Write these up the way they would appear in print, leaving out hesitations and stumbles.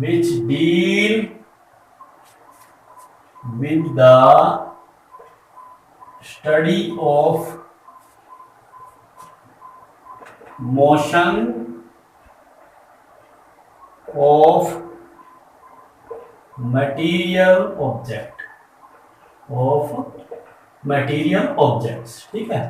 which deal with the study of motion of material objects. ठीक है,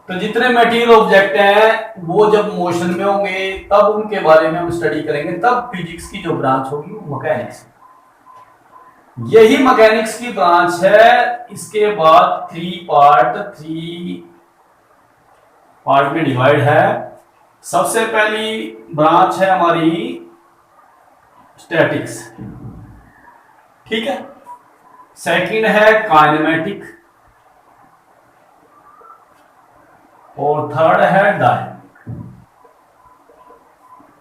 तो जितने मटेरियल ऑब्जेक्ट हैं वो जब मोशन में होंगे तब उनके बारे में हम स्टडी करेंगे। तब फिजिक्स की जो ब्रांच होगी वो मैकेनिक्स, यही मैकेनिक्स की ब्रांच है। इसके बाद थ्री पार्ट में डिवाइड है। सबसे पहली ब्रांच है हमारी स्टैटिक्स, ठीक है। सेकंड है काइनेमेटिक और थर्ड है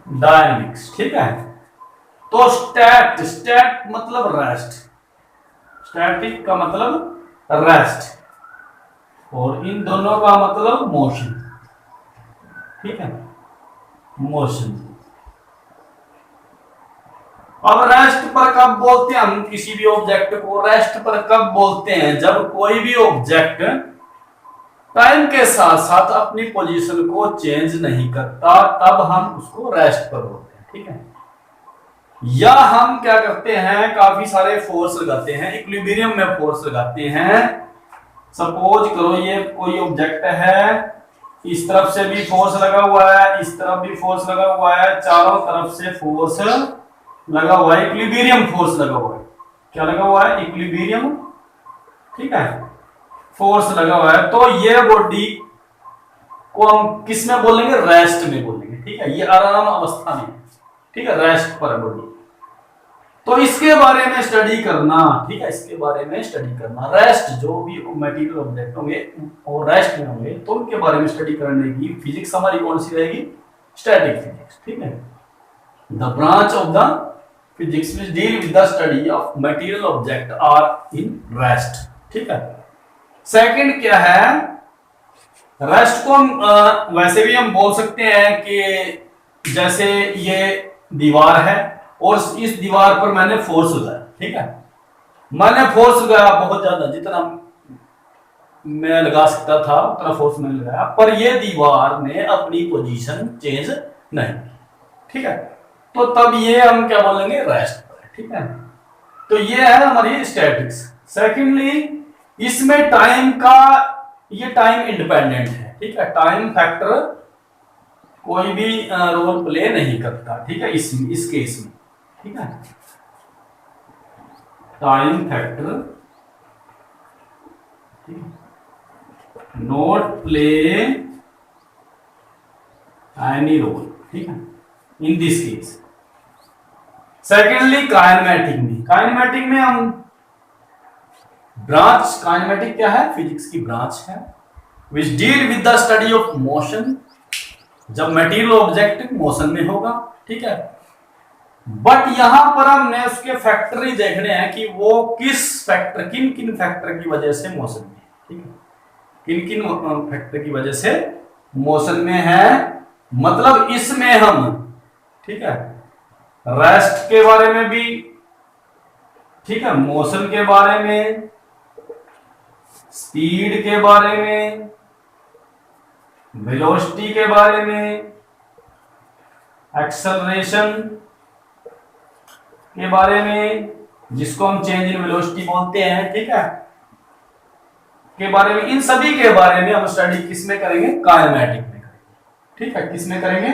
डायनेमिक्स। ठीक है, तो स्टैट मतलब रेस्ट, स्टैटिक का मतलब रेस्ट और इन दोनों का मतलब मोशन। ठीक है, मोशन। अब रेस्ट पर कब बोलते हैं हम किसी भी ऑब्जेक्ट को? रेस्ट पर कब बोलते हैं? जब कोई भी ऑब्जेक्ट टाइम के साथ साथ अपनी पोजीशन को चेंज नहीं करता, तब हम उसको रेस्ट पर बोलते हैं। ठीक है, या हम क्या करते हैं, काफी सारे फोर्स लगाते हैं, इक्विलिब्रियम में फोर्स लगाते हैं। सपोज करो ये कोई ऑब्जेक्ट है, इस तरफ से भी फोर्स लगा हुआ है, इस तरफ भी फोर्स लगा हुआ है, चारों तरफ से फोर्स लगा हुआ है, इक्विलिब्रियम फोर्स लगा हुआ है। क्या लगा हुआ है? इक्विलिब्रियम। ठीक है, फोर्स लगा हुआ है। तो ये बॉडी को हम किस में बोलेंगे? रेस्ट में बोलेंगे। ठीक है, ये आराम अवस्था में, ठीक है, रेस्ट पर बॉडी। तो इसके बारे में स्टडी करना, ठीक है, इसके बारे में स्टडी करना। रेस्ट, जो भी मटेरियल ऑब्जेक्ट होंगे और रेस्ट में होंगे तो उनके बारे में स्टडी करने की फिजिक्स हमारी कौन सी रहेगी? Static physics. ठीक है, the branch of the physics which deal with the study of material object are in rest. ठीक है, सेकंड क्या है? रेस्ट को वैसे भी हम बोल सकते हैं कि जैसे ये दीवार है और इस दीवार पर मैंने फोर्स लगाया। ठीक है, मैंने फोर्स लगाया बहुत ज्यादा, जितना मैं लगा सकता था उतना फोर्स मैंने लगाया, पर ये दीवार ने अपनी पोजीशन चेंज नहीं। ठीक है, तो तब ये हम क्या बोलेंगे? रेस्ट पर। ठीक है, तो ये है हमारी स्टैटिक्स। सेकेंडली, इसमें टाइम का, ये टाइम इंडिपेंडेंट है। ठीक है, टाइम फैक्टर कोई भी रोल प्ले नहीं करता। ठीक है, इस केस में। ठीक है, time factor not play any role. ठीक है, in this case. Secondly, kinematic में हम ब्रांच, काइनेमेटिक क्या है? फिजिक्स की ब्रांच है विच deal with the study of motion, जब मटेरियल ऑब्जेक्ट मोशन में होगा। ठीक है, बट यहां पर हमने उसके फैक्टर ही देखने हैं कि वो किस फैक्टर, किन किन फैक्टर की वजह से मोशन में। ठीक है, किन किन फैक्टर की वजह से मोशन में है। मतलब इसमें हम, ठीक है, रेस्ट के बारे में भी, ठीक है, मोशन के बारे में, स्पीड के बारे में, वेलोसिटी के बारे में, एक्सेलरेशन के बारे में, जिसको हम चेंज इन वेलोसिटी बोलते हैं, ठीक है, के बारे में, इन सभी के बारे में हम स्टडी किस में करेंगे? काइनेमेटिक में करेंगे। ठीक है, किस में करेंगे?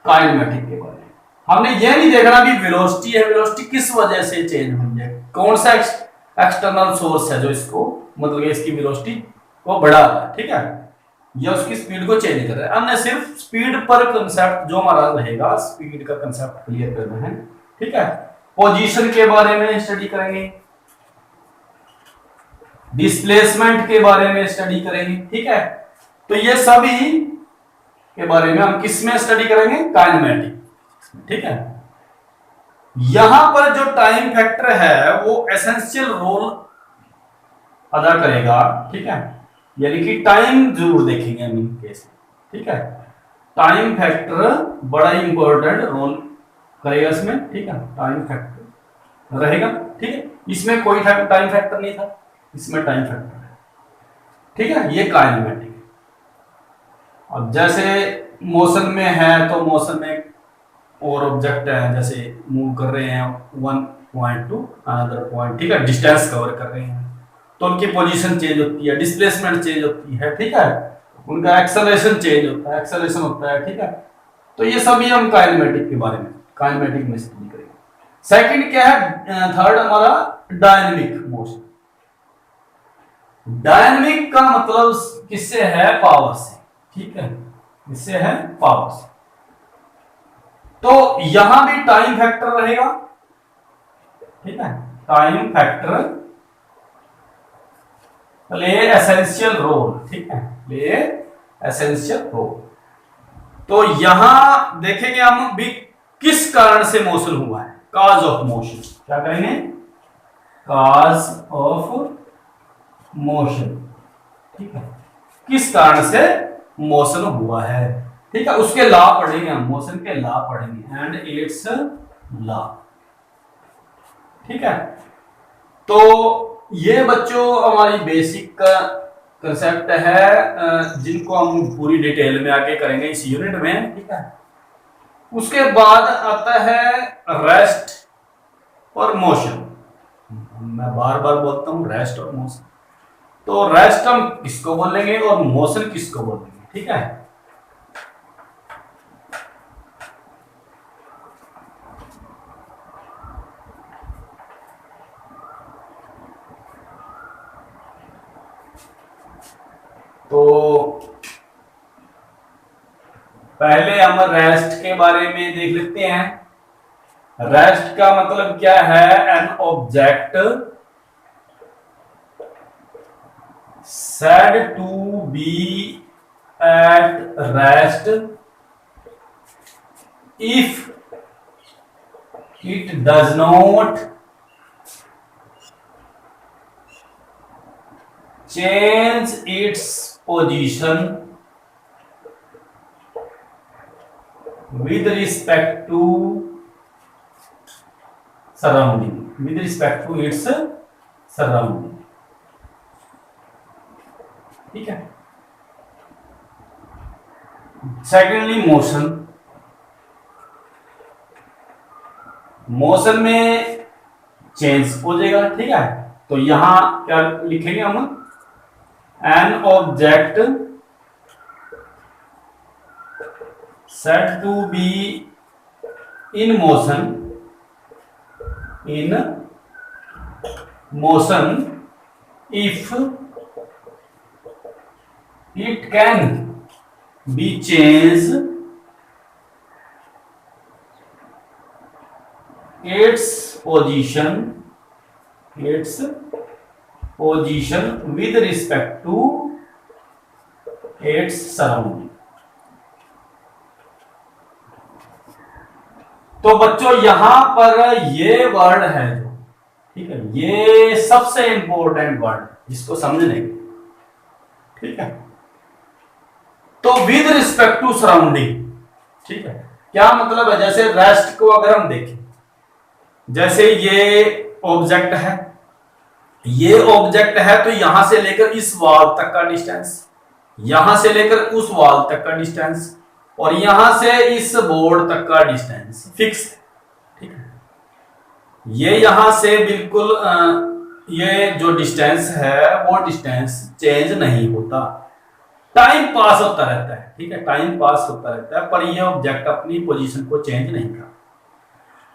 काइनेमेटिक के बारे में। हमने ये नहीं देखना भी वेलोसिटी है, वेलोसिटी किस वजह से चेंज हुई है, कौन सा एक्सटर्नल सोर्स है जो इसको, मतलब इसकी वेलोसिटी को बढ़ा रहा है। ठीक है, या उसकी स्पीड को चेंज कर रहा है। हमने सिर्फ स्पीड पर कंसेप्ट जो हमारा रहेगा, स्पीड का कंसेप्ट क्लियर करना है। ठीक है, पोजीशन के बारे में स्टडी करेंगे, डिस्प्लेसमेंट के बारे में स्टडी करेंगे। ठीक है, तो ये सभी के बारे में हम किस में स्टडी करेंगे? काइनेमेटिक। ठीक है, यहां पर जो टाइम फैक्टर है वो एसेंशियल रोल अदा करेगा। ठीक है, यानी कि टाइम जरूर देखेंगे हम केस। ठीक है, टाइम फैक्टर बड़ा इंपॉर्टेंट रोल करेगा इसमें, ठीक है, टाइम फैक्टर रहेगा, ठीक है। इसमें कोई टाइम फैक्टर नहीं था, इसमें टाइम फैक्टर है, ठीक है। ये काइनेमेटिक है। अब जैसे मोशन में है तो मोशन में और ऑब्जेक्ट है, जैसे मूव कर रहे हैं one point two another point, ठीक है, डिस्टेंस कवर कर रहे हैं तो उनकी पोजीशन चेंज होती है, डिस्प्लेसमेंट चेंज होती है, ठीक है, उनका एक्सेलरेशन चेंज होता है, एक्सेलरेशन होता है, ठीक है। तो ये सभी हम काइनेमेटिक के बारे में, काइनेमेटिक में स्टडी करेंगे। सेकंड क्या है, थर्ड हमारा डायनेमिक मोशन। डायनेमिक का मतलब किससे है, पावर से, ठीक है, इससे है पावर से। तो यहां भी टाइम फैक्टर रहेगा, ठीक है, time factor play essential role, ठीक है, प्ले एसेंशियल रोल। तो यहां देखेंगे हम भी किस कारण से मोशन हुआ है, काज ऑफ मोशन, क्या करेंगे, काज ऑफ मोशन, ठीक है, किस कारण से मोशन हुआ है, ठीक है, उसके लॉ पढ़ेंगे हम, मोशन के लॉ पढ़ेंगे एंड इट्स लॉ, ठीक है। तो ये बच्चों हमारी बेसिक का कंसेप्ट है, जिनको हम पूरी डिटेल में आगे करेंगे इस यूनिट में, ठीक है। उसके बाद आता है रेस्ट और मोशन। मैं बार बार बोलता हूं रेस्ट और मोशन, तो रेस्ट हम किसको बोलेंगे और मोशन किसको बोलेंगे, ठीक है। तो पहले हम रेस्ट के बारे में देख लेते हैं। रेस्ट का मतलब क्या है, an object said to be at rest if it does not change its position with respect to surrounding, with respect to its surrounding, ठीक है। सेकेंडली मोशन, मोशन में चेंज हो जाएगा, ठीक है। तो यहां क्या लिखेंगे हम, an object said to be in motion if it can be changed its position with respect to its surrounding। तो बच्चों यहां पर ये वर्ड है जो, ठीक है, ये सबसे इंपॉर्टेंट वर्ड जिसको समझने, ठीक है। तो विद रिस्पेक्ट टू सराउंडिंग, ठीक है, क्या मतलब है, जैसे रेस्ट को अगर हम देखें, जैसे ये ऑब्जेक्ट है, ये ऑब्जेक्ट है, तो यहां से लेकर इस वॉल तक का डिस्टेंस, यहां से लेकर उस वॉल तक का डिस्टेंस, और यहां से इस बोर्ड तक का डिस्टेंस फिक्स है, ठीक है। ये यहां से बिल्कुल ये जो डिस्टेंस है वो डिस्टेंस चेंज नहीं होता, टाइम पास होता रहता है, ठीक है, टाइम पास होता रहता है, पर ये ऑब्जेक्ट अपनी पोजीशन को चेंज नहीं करता।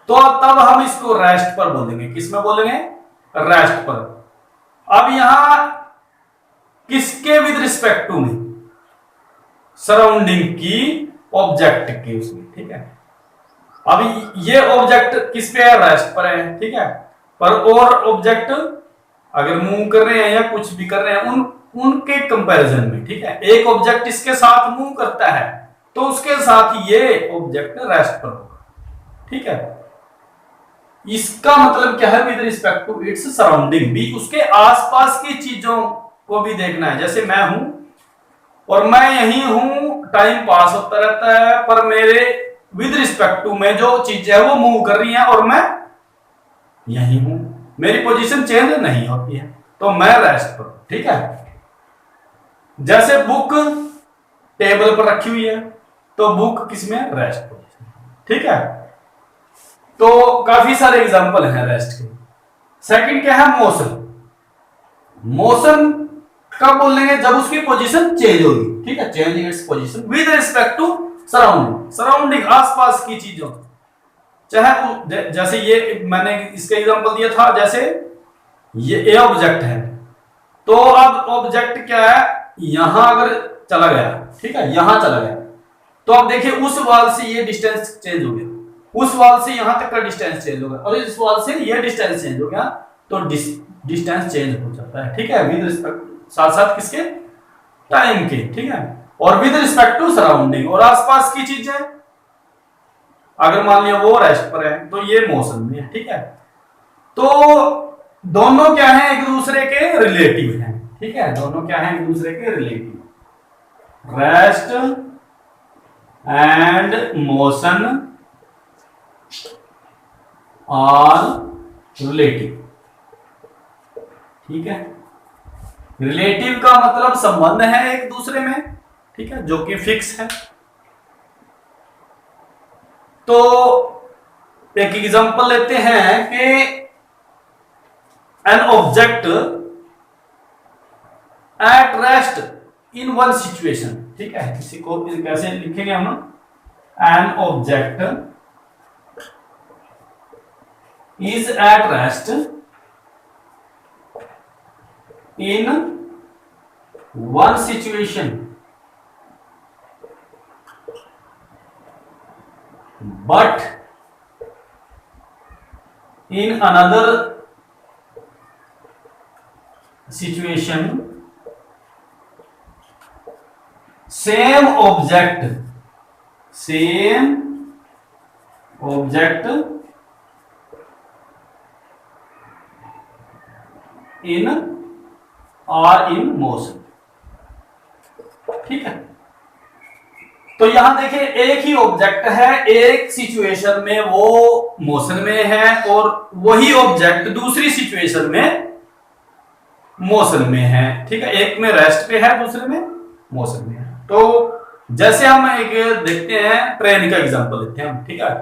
तो तब हम इसको रेस्ट पर बोलेंगे, किसमें बोलेंगे, रेस्ट पर। अब यहां किसके विद रिस्पेक्ट टू में, सराउंडिंग की, ऑब्जेक्ट की उसमें, ठीक है। अब ये ऑब्जेक्ट किस पे है, रेस्ट पर है, ठीक है, पर और ऑब्जेक्ट अगर मूव कर रहे हैं या कुछ भी कर रहे हैं उनके कंपैरिजन में, ठीक है, एक ऑब्जेक्ट इसके साथ मूव करता है तो उसके साथ ये ऑब्जेक्ट रेस्ट पर होगा, ठीक है। इसका मतलब क्या है, with respect to its surrounding, भी उसके आसपास की चीजों को भी देखना है। जैसे मैं हूं और मैं यही हूं, टाइम पास होता रहता है, पर मेरे विद रिस्पेक्ट टू में जो चीजें है वो मूव कर रही हैं और मैं यही हूं, मेरी पोजीशन चेंज नहीं होती है, तो मैं रेस्ट पर। ठीक है, जैसे बुक टेबल पर रखी हुई है तो बुक किसमें, रेस्ट पोजीशन। ठीक है, तो काफी सारे एग्जांपल हैं रेस्ट के। सेकंड क्या है, मोशन। मोशन कब बोलेंगे, जब उसकी पोजीशन चेंज होगी। ठीक है, changing its position with respect to surrounding, surrounding आसपास की चीजों, चाहे जैसे ये मैंने इसका एग्जांपल दिया था, जैसे ये ऑब्जेक्ट है, तो अब ऑब्जेक्ट क्या है, यहां अगर चला गया, ठीक है, यहां चला गया, तो अब देखिए उस वाल से ये डिस्टेंस चेंज हो गया, उस वाल से यहां तक का डिस्टेंस चेंज हो गया, और इस वाल से ये डिस्टेंस चेंज हो गया, तो डिस्टेंस चेंज हो जाता है। ठीक है, विद रिस्पेक्ट, साथ साथ किसके, टाइम के। ठीक है, और विद रिस्पेक्ट टू सराउंडिंग, और आसपास की चीजें, अगर मान लिया वो रेस्ट पर है तो ये मोशन में है। ठीक है, तो दोनों क्या है, एक दूसरे के रिलेटिव हैं। ठीक है, दोनों क्या है, एक दूसरे के relative, rest and motion are relative. ठीक है, रिलेटिव का मतलब संबंध है एक दूसरे में, ठीक है, जो कि फिक्स है। तो एक एग्जांपल लेते हैं कि an object at rest in one situation. ठीक है, इसी को कैसे लिखेंगे हम, N object is at rest in one situation but in another situation same object in or in motion। ठीक है, तो यहां देखिए एक ही ऑब्जेक्ट है, एक सिचुएशन में वो मोशन में है और वही ऑब्जेक्ट दूसरी सिचुएशन में मोशन में है। ठीक है, एक में रेस्ट पे है, दूसरे में मोशन में है। तो जैसे हम एक देखते हैं, ट्रेन का एग्जांपल लेते हैं हम। ठीक है,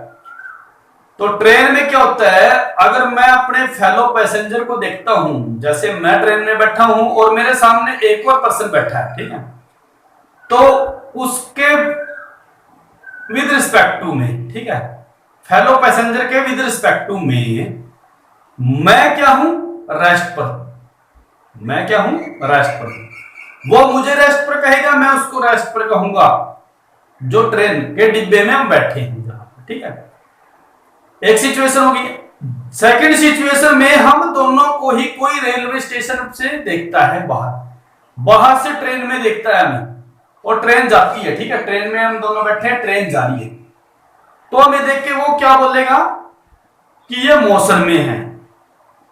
तो ट्रेन में क्या होता है, अगर मैं अपने फेलो पैसेंजर को देखता हूं, जैसे मैं ट्रेन में बैठा हूं और मेरे सामने एक और पर्सन बैठा है, ठीक है, तो उसके विद रिस्पेक्ट टू में, ठीक है, फेलो पैसेंजर के विद रिस्पेक्ट टू में मैं क्या हूं, रेस्ट पर। मैं क्या हूं, रेस्ट पर। वो मुझे रेस्ट पर कहेगा, मैं उसको रेस्ट पर कहूंगा, जो ट्रेन के डिब्बे में हम बैठे हैं जहां पर। ठीक है, एक सिचुएशन होगी। सेकंड सिचुएशन में हम दोनों को ही कोई रेलवे स्टेशन से देखता है, बाहर से ट्रेन में देखता है हमें, और ट्रेन जाती है। ठीक है, ट्रेन में हम दोनों बैठे हैं, ट्रेन जा रही है, तो हमें देख के वो क्या बोलेगा कि ये मोशन में है।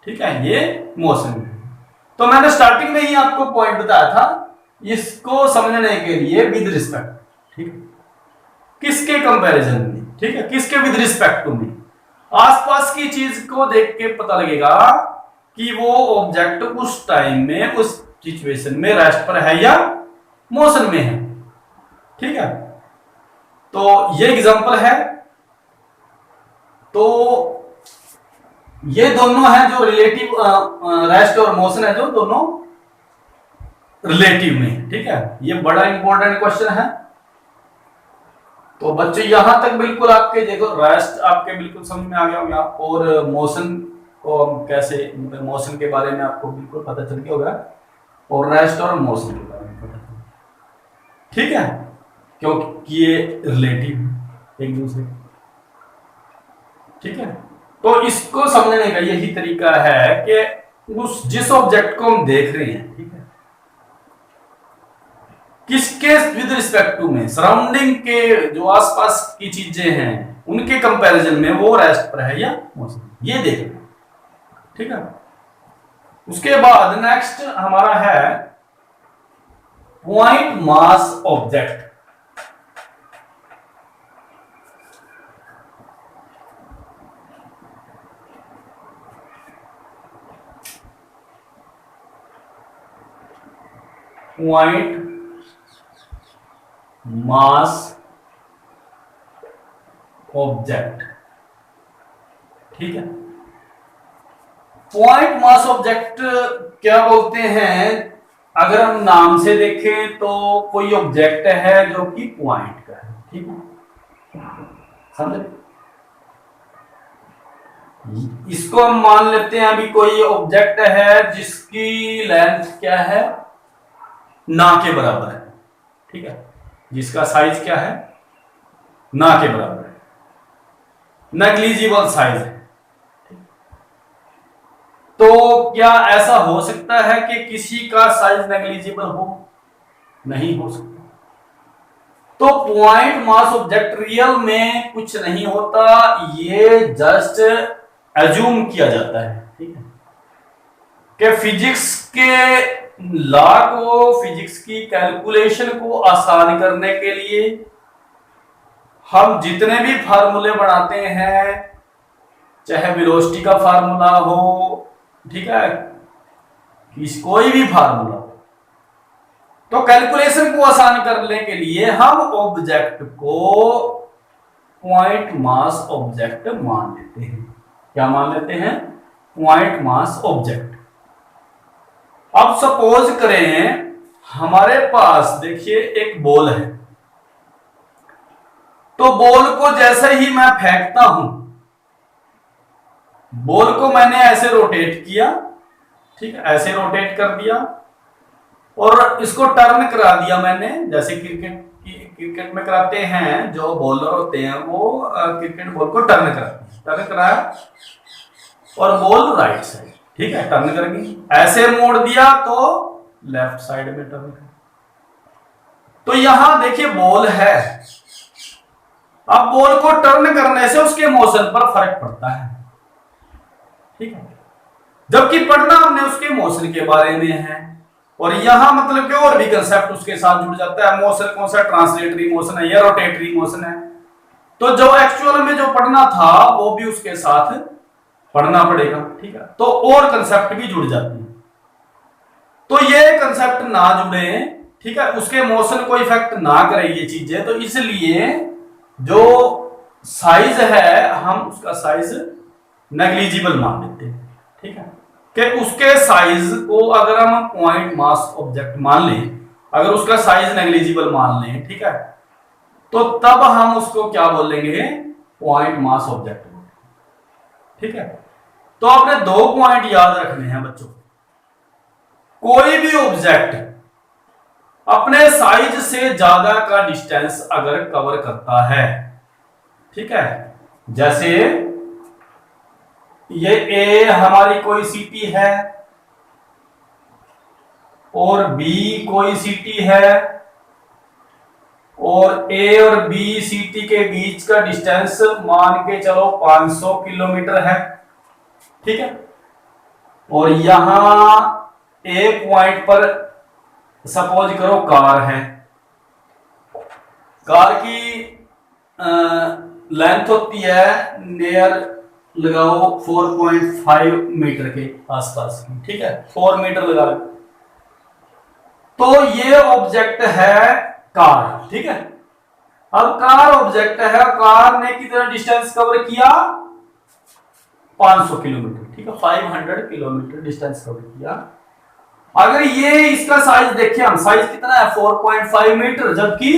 ठीक है, ये मोशन में है। तो मैंने स्टार्टिंग में ही आपको पॉइंट बताया था, इसको समझने के लिए विद रिस्पेक्ट। ठीक है, किसके कंपैरिजन में, ठीक है, किसके विद रिस्पेक्ट टू में, आसपास की चीज को देख के पता लगेगा कि वो ऑब्जेक्ट उस टाइम में, उस सिचुएशन में रेस्ट पर है या मोशन में है। ठीक है, तो ये एग्जांपल है। तो ये दोनों है जो रिलेटिव, रेस्ट और मोशन है जो दोनों रिलेटिव में। ठीक है, ये बड़ा इंपॉर्टेंट क्वेश्चन है। तो बच्चे यहां तक बिल्कुल आपके देखो, रेस्ट आपके बिल्कुल समझ में आ गया होगा, और मोशन को हम कैसे, मोशन के बारे में आपको बिल्कुल पता चल गया होगा, और रेस्ट और मोशन के बारे में पता चल। ठीक है, क्योंकि ये रिलेटिव एक दूसरे। ठीक है, तो इसको समझने का यही तरीका है कि उस जिस ऑब्जेक्ट को हम देख रहे हैं, ठीक है, किसके विद रिस्पेक्ट टू में, सराउंडिंग के जो आसपास की चीजें हैं उनके कंपैरिजन में वो रेस्ट पर है या मोशन, ये देखना। ठीक है, उसके बाद नेक्स्ट हमारा है point mass object. Point mass object. ठीक है, पॉइंट मास ऑब्जेक्ट क्या बोलते हैं? अगर हम नाम से देखें तो कोई ऑब्जेक्ट है जो कि पॉइंट का है। ठीक है, समझे? इसको हम मान लेते हैं अभी कोई ऑब्जेक्ट है जिसकी लेंथ क्या है, ना के बराबर है। ठीक है, जिसका साइज क्या है, ना के बराबर है, नेग्लिजिबल साइज है। तो क्या ऐसा हो सकता है कि किसी का साइज नेग्लिजिबल हो? नहीं हो सकता। तो पॉइंट मास ऑब्जेक्ट रियल में कुछ नहीं होता, ये जस्ट एज्यूम किया जाता है। ठीक है, कि फिजिक्स के लॉ को, फिजिक्स की कैलकुलेशन को आसान करने के लिए हम जितने भी फार्मूले बनाते हैं, चाहे वेलोसिटी का फार्मूला हो, ठीक है, कोई भी फार्मूला हो, तो कैलकुलेशन को आसान करने के लिए हम ऑब्जेक्ट को पॉइंट मास ऑब्जेक्ट मान लेते हैं। क्या मान लेते हैं? Point mass object. अब सपोज करें हमारे पास, देखिए, एक बॉल है, तो बॉल को जैसे ही मैं फेंकता हूं, बॉल को मैंने ऐसे रोटेट किया, ठीक है, ऐसे रोटेट कर दिया और इसको टर्न करा दिया मैंने, जैसे क्रिकेट में कराते हैं, जो बॉलर होते हैं वो क्रिकेट बॉल को टर्न कराया और बॉल राइट साइड, ठीक है, टर्न करके ऐसे मोड़ दिया तो लेफ्ट साइड में टर्न कर। तो यहां देखिए बॉल है, अब बॉल को टर्न करने से उसके मोशन पर फर्क पड़ता है। ठीक है, जबकि पढ़ना हमने उसके मोशन के बारे में है, और यहां मतलब कि और भी कंसेप्ट उसके साथ जुड़ जाता है। मोशन कौन सा, ट्रांसलेटरी मोशन है या रोटेटरी मोशन है, तो जो एक्चुअल में जो पढ़ना था वो भी उसके साथ पढ़ना पड़ेगा। ठीक है, तो और कंसेप्ट भी जुड़ जाते हैं। तो ये कंसेप्ट ना जुड़े, ठीक है, उसके मोशन को इफेक्ट ना करे ये चीजें, तो इसलिए जो साइज है हम उसका साइज नेग्लिजिबल मान लेते हैं। ठीक है, कि उसके साइज को अगर हम पॉइंट मास ऑब्जेक्ट मान लें, अगर उसका साइज नेग्लिजिबल मान लें, ठीक है, तो तब हम उसको क्या बोलेंगे? Point mass object. ठीक है, तो आपने 2 पॉइंट याद रखने हैं बच्चों। कोई भी ऑब्जेक्ट अपने साइज से ज्यादा का डिस्टेंस अगर कवर करता है, ठीक है, जैसे ये ए हमारी कोई सिटी है और बी कोई सिटी है, और ए और बी सिटी के बीच का डिस्टेंस मान के चलो 500 किलोमीटर है। ठीक है, और यहां ए पॉइंट पर सपोज करो कार है, कार की लेंथ होती है नियर लगाओ 4.5 मीटर के आसपास की। ठीक है, 4 मीटर लगा लो। तो ये ऑब्जेक्ट है कार। ठीक है, अब कार ऑब्जेक्ट है, कार ने कितना डिस्टेंस कवर किया? 500 किलोमीटर। ठीक है, 500 किलोमीटर डिस्टेंस कवर किया। अगर ये इसका साइज देखिए हम, साइज कितना है? 4.5 मीटर, जबकि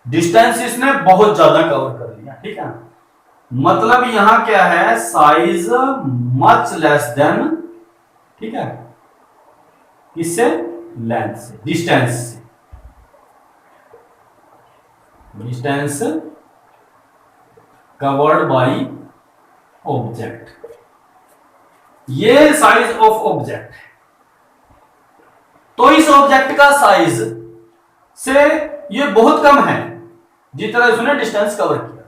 डिस्टेंस इसने बहुत ज्यादा कवर कर लिया। ठीक है, मतलब यहां क्या है? साइज मच लेस देन, ठीक है, इससे लेंथ से, डिस्टेंस से, डिस्टेंस कवर्ड बाय ऑब्जेक्ट। ये साइज ऑफ ऑब्जेक्ट है। तो इस ऑब्जेक्ट का साइज से ये बहुत कम है जितना इसने डिस्टेंस कवर किया।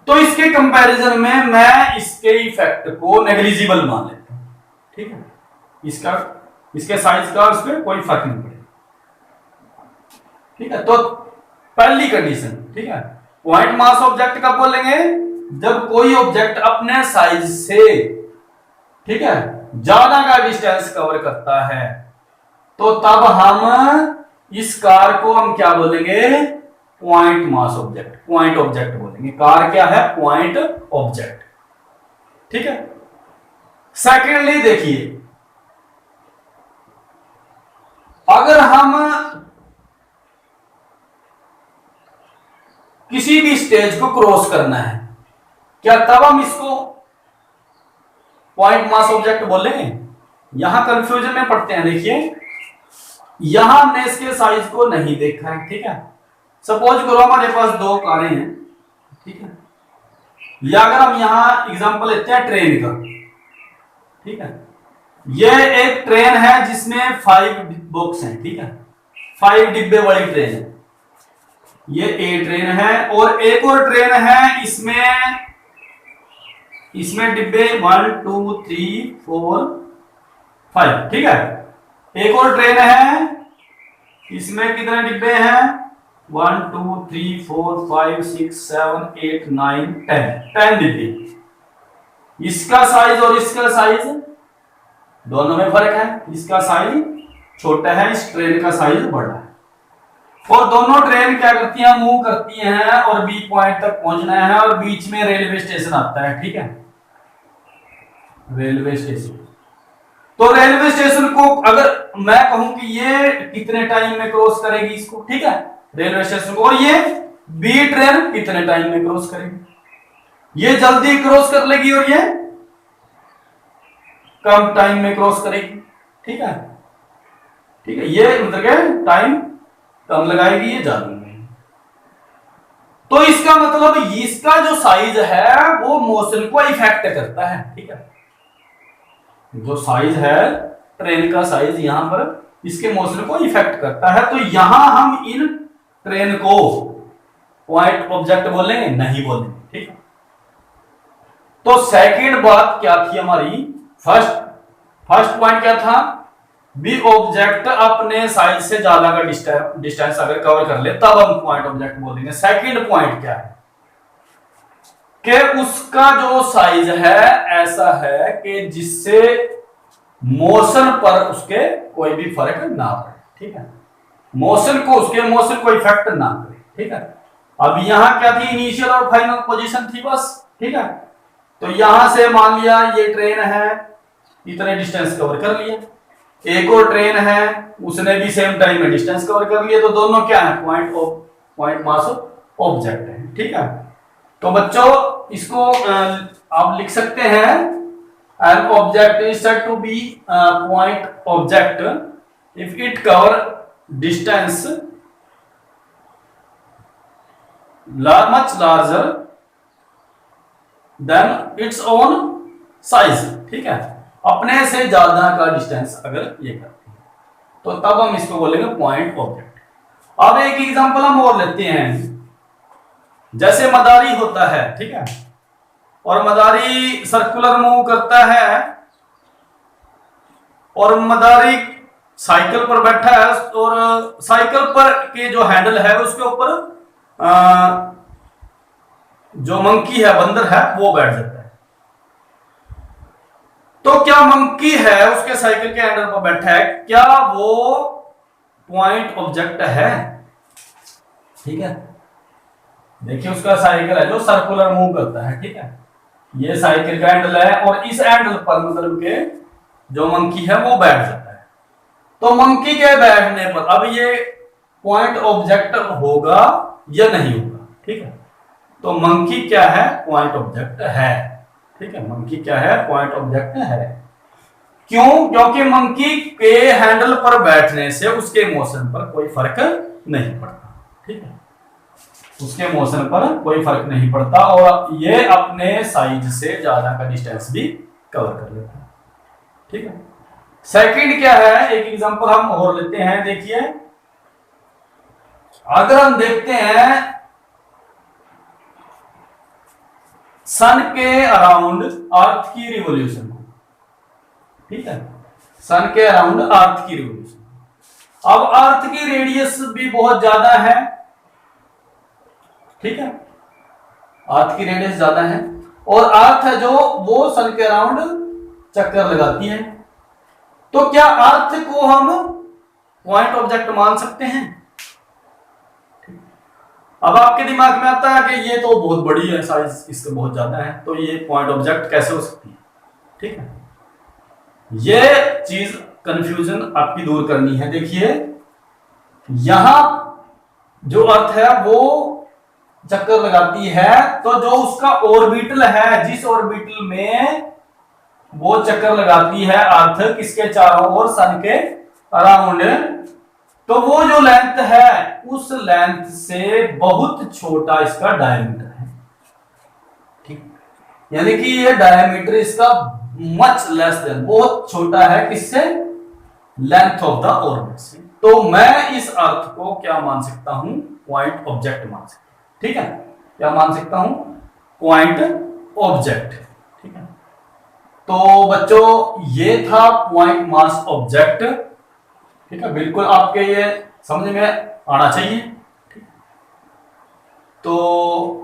तो इसके कंपैरिजन में मैं इसके इफेक्ट को नेग्लिजिबल मान लेता हूं। ठीक है, इसके साइज का उस पर कोई फर्क नहीं पड़ेगा। ठीक है, तो पहली कंडीशन, ठीक है, पॉइंट मास ऑब्जेक्ट कब बोलेंगे? जब कोई ऑब्जेक्ट अपने साइज से, ठीक है, ज्यादा का डिस्टेंस कवर करता है। तो तब हम इस कार को हम क्या बोलेंगे, point mass object, point object बोलेंगे। कार क्या है, पॉइंट ऑब्जेक्ट। ठीक है। सेकेंडली देखिए, अगर हम किसी भी स्टेज को क्रॉस करना है, क्या तब हम इसको पॉइंट मास ऑब्जेक्ट बोलेंगे? यहां कंफ्यूजन में पड़ते हैं। देखिए, यहां हमने इसके साइज को नहीं देखा है। ठीक है। सपोज करो हमारे पास दो कारें हैं। ठीक है। या अगर हम यहां एग्जांपल लेते हैं ट्रेन का। ठीक है। यह एक ट्रेन है जिसमें 5 बॉक्स हैं। ठीक है। 5 डिब्बे वाली ट्रेन है। ये ए ट्रेन है और एक और ट्रेन है, इसमें डिब्बे 1 2 3 4 5। ठीक है। एक और ट्रेन है, इसमें कितने डिब्बे हैं, 1 2 3 4 5 6 7 8 9 10 डिब्बे। इसका साइज और इसका साइज दोनों में फर्क है। इसका साइज छोटा है, इस ट्रेन का साइज बड़ा है। और दोनों ट्रेन क्या करती हैं, मूव करती हैं और बी पॉइंट तक पहुंचना है और बीच में रेलवे स्टेशन आता है। ठीक है। रेलवे स्टेशन, तो रेलवे स्टेशन को अगर मैं कहूं कि ये कितने टाइम में क्रॉस करेगी इसको, ठीक है, रेलवे स्टेशन को, और ये बी ट्रेन कितने टाइम में क्रॉस करेगी, ये जल्दी क्रॉस कर लेगी और ये कम टाइम में क्रॉस करेगी। ठीक है। ठीक है। ये मतलब टाइम कम लगाएगी, ये ज्यादा लगाएगी। तो इसका मतलब इसका जो साइज है वो मोशन को इफेक्ट करता है। ठीक है। जो साइज है ट्रेन का साइज यहां पर इसके मोशन को इफेक्ट करता है। तो यहां हम इन ट्रेन को पॉइंट ऑब्जेक्ट बोलेंगे, नहीं बोलेंगे। ठीक है। तो सेकंड बात क्या थी हमारी, फर्स्ट पॉइंट क्या था, बी ऑब्जेक्ट अपने साइज से ज्यादा का डिस्टेंस अगर कवर कर ले तब हम पॉइंट ऑब्जेक्ट बोलेंगे। सेकंड पॉइंट क्या है कि उसका जो साइज है ऐसा है कि जिससे मोशन पर उसके कोई भी फर्क ना पड़े। ठीक है। मोशन को इफेक्ट ना करे। ठीक है। अब यहां क्या थी, इनिशियल और फाइनल पोजीशन थी बस। ठीक है। तो यहां से मान लिया ये ट्रेन है, इतने डिस्टेंस कवर कर लिया, एक और ट्रेन है उसने भी सेम टाइम में डिस्टेंस कवर कर लिया, तो दोनों क्या है, पॉइंट मास ऑब्जेक्ट है। ठीक है। तो बच्चों इसको आप लिख सकते हैं, an object is said to be point object if it cover distance much larger than its own size. ठीक है। अपने से ज्यादा का डिस्टेंस अगर ये करते हैं तो तब हम इसको बोलेंगे पॉइंट ऑब्जेक्ट। अब एक एग्जांपल हम और लेते हैं, जैसे मदारी होता है। ठीक है। और मदारी सर्कुलर मूव करता है और मदारी साइकिल पर बैठा है और साइकिल पर के जो हैंडल है उसके ऊपर जो मंकी है, बंदर है, वो बैठ जाता है। तो क्या मंकी है उसके साइकिल के हैंडल पर बैठा है, क्या वो पॉइंट ऑब्जेक्ट है? ठीक है। देखिए उसका साइकिल है जो सर्कुलर मूव करता है। ठीक है। ये साइकिल का हैंडल है और इस हैंडल पर मतलब के जो मंकी है वो बैठ जाता है। तो मंकी के बैठने पर अब ये पॉइंट ऑब्जेक्ट होगा या नहीं होगा? ठीक है। तो मंकी क्या है, पॉइंट ऑब्जेक्ट है। ठीक है। मंकी क्या है, पॉइंट ऑब्जेक्ट है। क्यों? क्योंकि मंकी के हैंडल पर बैठने से उसके मोशन पर कोई फर्क नहीं पड़ता। ठीक है। उसके मोशन पर कोई फर्क नहीं पड़ता और ये अपने साइज से ज्यादा का डिस्टेंस भी कवर कर लेता है। ठीक है। सेकंड क्या है, एक एग्जांपल हम और लेते हैं। देखिए अगर हम देखते हैं सन के अराउंड अर्थ की रिवॉल्यूशन को। ठीक है। सन के अराउंड अर्थ की रिवॉल्यूशन, अब अर्थ की रेडियस भी बहुत ज्यादा है। ठीक है। अर्थ की रेडियस ज्यादा है और अर्थ है जो वो सन के अराउंड चक्कर लगाती है। तो क्या अर्थ को हम पॉइंट ऑब्जेक्ट मान सकते हैं। अब आपके दिमाग में आता है कि ये तो बहुत बड़ी है, साइज इससे बहुत ज्यादा है, तो ये पॉइंट ऑब्जेक्ट कैसे हो सकती है। ठीक है, ये चीज कंफ्यूजन आपकी दूर करनी है। देखिए यहां जो अर्थ है वो चक्कर लगाती है, तो जो उसका ऑर्बिटल है, जिस ऑर्बिटल में वो चक्कर लगाती है अर्थ किसके चारों ओर, सन के अराउंड, तो वो जो लेंथ है उस लेंथ से बहुत छोटा इसका डायमीटर है। ठीक, यानी कि ये डायमीटर इसका मच लेस देन, बहुत छोटा है किससे, लेंथ ऑफ द ऑर्बिट से। तो मैं इस अर्थ को क्या मान सकता हूं, पॉइंट ऑब्जेक्ट मान सकता हूं। ठीक है, क्या मान सकता हूं, पॉइंट ऑब्जेक्ट। ठीक है, तो बच्चों ये था पॉइंट मास ऑब्जेक्ट। ठीक है, बिल्कुल आपके ये समझ में आना चाहिए। तो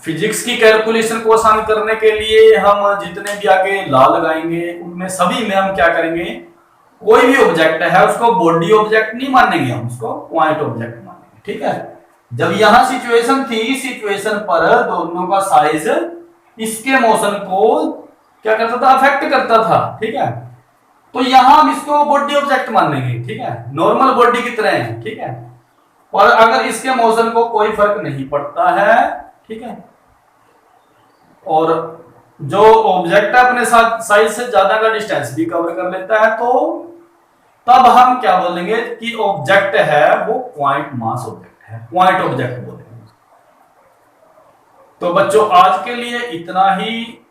फिजिक्स की कैलकुलेशन को आसान करने के लिए हम जितने भी आगे लॉ लगाएंगे उनमें सभी में हम क्या करेंगे, कोई भी ऑब्जेक्ट है उसको बॉडी ऑब्जेक्ट नहीं मानेंगे, हम उसको पॉइंट ऑब्जेक्ट मानेंगे। ठीक है, जब यहां सिचुएशन थी, सिचुएशन पर दोनों का साइज इसके मोशन को क्या करता था, अफेक्ट करता था। ठीक है, तो यहां हम इसको बॉडी ऑब्जेक्ट मानेंगे। ठीक है, नॉर्मल बॉडी की तरह है। ठीक है, और अगर इसके मोशन को कोई फर्क नहीं पड़ता है, ठीक है, और जो ऑब्जेक्ट अपने साथ साइज से ज्यादा का डिस्टेंस भी कवर कर लेता है, तो तब हम क्या बोलेंगे कि ऑब्जेक्ट है वो पॉइंट मास ऑब्जेक्ट है, पॉइंट ऑब्जेक्ट बोलेंगे। तो बच्चों आज के लिए इतना ही।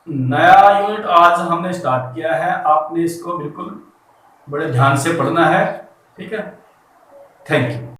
नया यूनिट आज हमने स्टार्ट किया है, आपने इसको बिल्कुल बड़े ध्यान से पढ़ना है। ठीक है, थैंक यू।